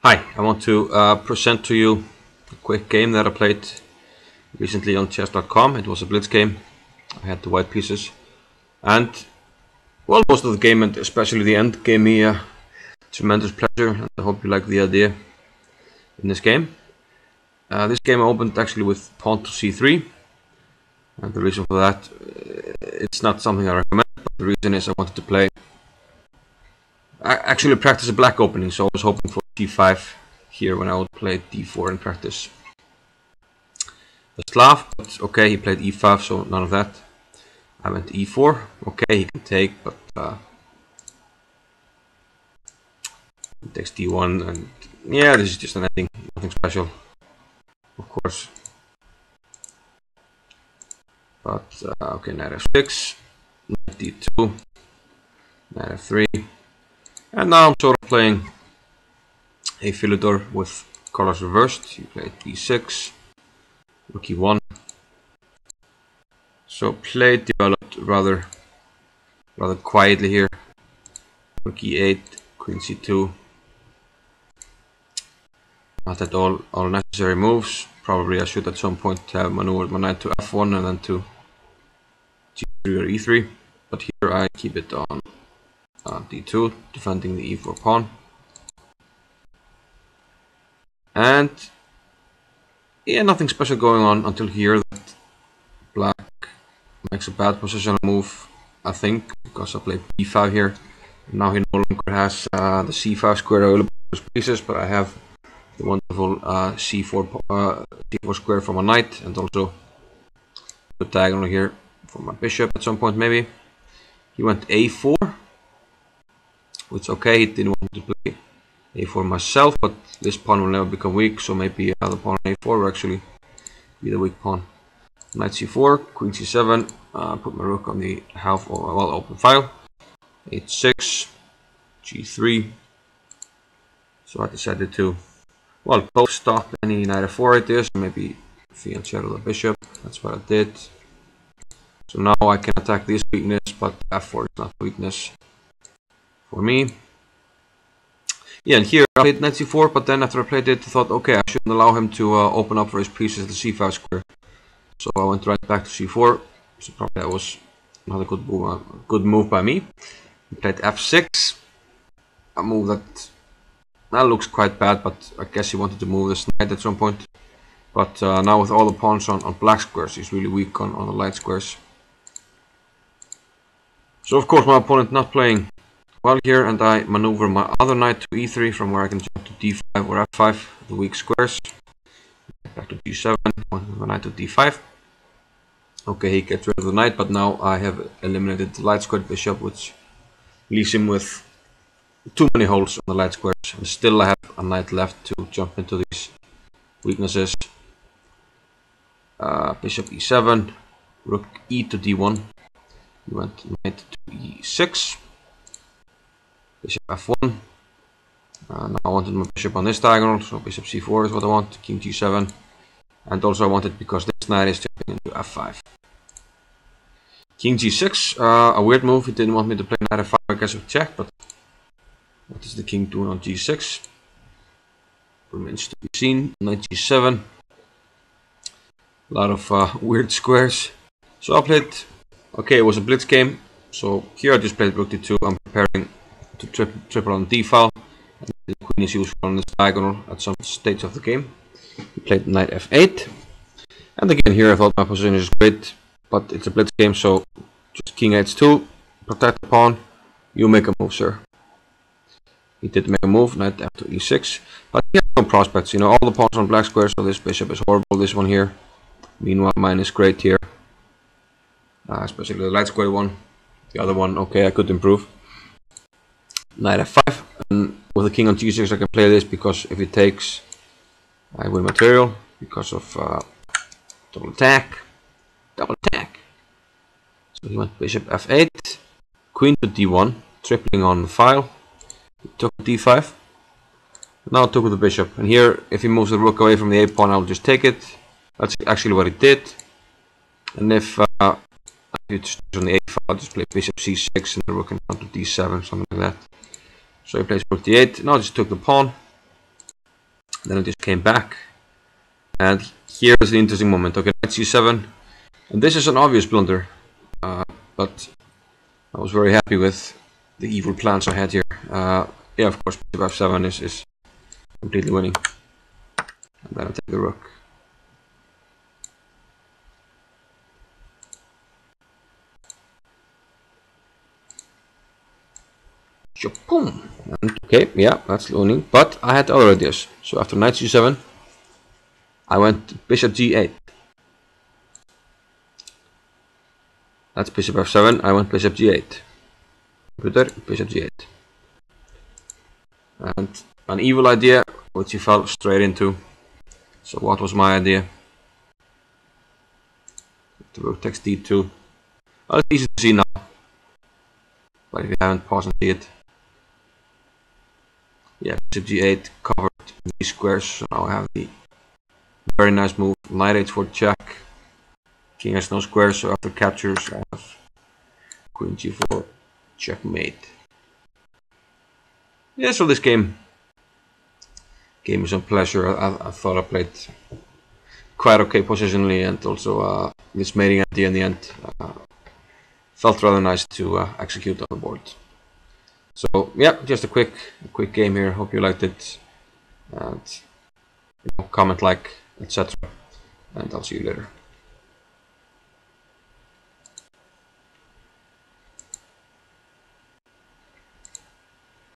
Hi, I want to present to you a quick game that I played recently on chess.com. It was a blitz game. I had the white pieces, and well, most of the game and especially the end gave me a tremendous pleasure, and I hope you like the idea in this game. This game I opened actually with pawn to c3, and the reason for that, it's not something I recommend, but the reason is I wanted to play actually practice a black opening, so I was hoping for g5 here when I would play d4 in practice. The Slav, but okay, he played e5, so none of that. I went e4, okay, he can take, but he takes d1, and yeah, this is just nothing special, of course. But okay, knight f6, knight d2, knight f3, and now I'm sort of playing a Philidor with colors reversed. He played b6, rook e1. So play developed rather quietly here. Rook e8, queen c2. Not at all necessary moves. Probably I should at some point have maneuvered my knight to f1 and then to g3 or e3. But here I keep it on d2, defending the e4 pawn. And yeah, nothing special going on until here that black makes a bad positional move, I think, because I played b5 here. Now he no longer has the c5 square available for his pieces, but I have the wonderful c4 square for my knight, and also the diagonal here for my bishop at some point maybe. He went a4, which okay, he didn't want me to play a4 myself, but this pawn will never become weak, so maybe the pawn on a4 will actually be the weak pawn. Knight c4, queen c7, put my rook on the half or well open file. h6, g3. So I decided to both stop any knight f4 ideas, maybe fianchetto the bishop. That's what I did. So now I can attack this weakness, but f4 is not weakness for me. Yeah, and here I played knight c4, but then after I played it, I thought, okay, I shouldn't allow him to open up for his pieces the c5 square. So I went right back to c4. So probably that was not a good move by me. He played f6, a move that looks quite bad, but I guess he wanted to move this knight at some point. But now with all the pawns on black squares, he's really weak on the light squares. So of course my opponent not playing well here, and I maneuver my other knight to e3 from where I can jump to d5 or f5, the weak squares. Back to g7, my knight to d5. Okay, he gets rid of the knight, but now I have eliminated the light squared bishop, which leaves him with too many holes on the light squares, and still I have a knight left to jump into these weaknesses. Bishop e7, rook e to d1. He went knight to e6, bishop f1. Now I wanted my bishop on this diagonal, so bishop c4 is what I want, king g7. And also I wanted, because this knight is jumping into f5. King g6, a weird move. He didn't want me to play knight f5, I guess with check, but what is the king doing on g6? Remains to be seen. Knight g7. A lot of weird squares. So I played, okay, it was a blitz game. So here I just played rook d2. I'm preparing to triple on d file. And the queen is useful on this diagonal at some stage of the game. He played knight f8. And again here I thought my position is great, but it's a blitz game, so just king h2, protect the pawn. You make a move, sir. He did make a move, knight f to e6, but he has no prospects. You know, all the pawns on black squares, so this bishop is horrible, this one here. Meanwhile, mine is great here, especially the light square one. The other one, okay, I could improve. Knight f5, and with the king on g6 I can play this, because if he takes, I win material, because of double attack. So he went bishop f8, queen to d1, tripling on the file. He took d5. Now I took with the bishop, and here if he moves the rook away from the a pawn, I'll just take it. That's actually what he did. And if you just on the a file, I'll just play bishop c6 and the rook can come to d7, something like that. So he plays rook d8. Now I just took the pawn. Then I just came back, and here is the interesting moment. Okay, knight c7, and this is an obvious blunder, but I was very happy with the evil plans I had here. Yeah, of course, bishop f7 is completely winning. And then I take the rook. Boom. And okay, yeah, that's winning. But I had other ideas. So after knight c7, I went bishop g8. That's bishop f7. I went bishop g8. Computer, bishop g8. And an evil idea, which he fell straight into. So what was my idea? The rook takes d2. Well, it's easy to see now, but if you haven't, pause and see it. Yeah, bishop g8 covered these squares. So now I have the very nice move. Knight h4 check. King has no squares, so after captures I have queen g4 checkmate. Yeah, so this game gave me some pleasure. I thought I played quite okay positionally, and also this mating idea in the end felt rather nice to execute on the board. So yeah, just a quick game here. Hope you liked it, and comment, like, etc. And I'll see you later.